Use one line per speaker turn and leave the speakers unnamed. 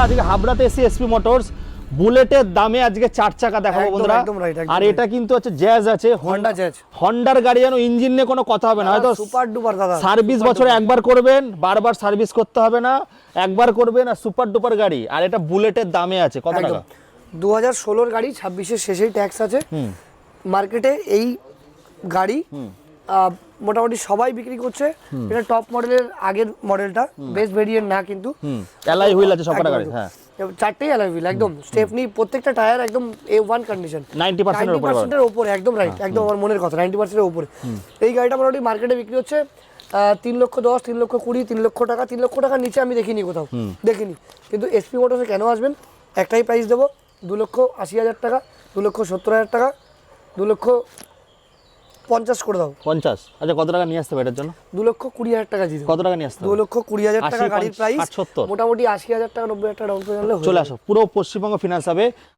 আজকে হাবড়াতে AC SP motors বুলেটের দামে আজকে 4 চাকা দেখাবো বন্ধুরা। আর এটা কিন্তু হচ্ছে জ্যাজ আছে,
হন্ডা জ্যাজ,
হন্ডার গাড়ি, জানো ইঞ্জিন নিয়ে কোনো কথা হবে না। হয়তো
সুপার ডুপার দাদা,
সার্ভিস বছরে একবার করবেন, বারবার সার্ভিস করতে হবে না, একবার করবেন, আর সুপার ডুপার গাড়ি। আর এটা বুলেটের দামে আছে কত টাকা?
2016 গাড়ি, 26-এর শেষেই ট্যাক্স আছে। মার্কেটে এই গাড়ি মোটামুটি সবাই বিক্রি করছে। এটা টপ মডেলের আগের মডেলটা, বেস্ট ভেরিয়েন্ট না কিন্তু।
অ্যালয় হুইল আছে সবকটা গাড়ি, হ্যাঁ
চারটেই অ্যালয় হুইল, একদম স্টেপনি, প্রত্যেকটা টায়ার একদম A1 কন্ডিশন,
90%
এর উপরে, একদম রাইট, একদম আমার মনের কথা, 90% এর উপরে। এই গাড়িটা মোটামুটি মার্কেটে বিক্রি হচ্ছে 3,10,000, 3,20,000, 3,00,000 টাকা। 3,00,000 টাকার নিচে আমি দেখিনি কোথাও, দেখিনি। কিন্তু এসপি মোটরসে কেন আসবেন? একটাই প্রাইস দেবো, 2,80,000 টাকা, 2,70,000 টাকা, 2,50,000 করে দাও।
50? আচ্ছা কত টাকা নিয়ে আসতে হবে এটার জন্য?
2,20,000 টাকা দিতে।
কত টাকা নিয়ে আসতে হবে?
2,20,000 টাকা গাড়ির প্রাইস,
70
মোটামুটি 80,000 টাকা, 90,000 টাকা ডাউন পেমেন্ট হলে
চলে আসো। পুরো পশ্চিমবঙ্গ ফিনান্স হবে।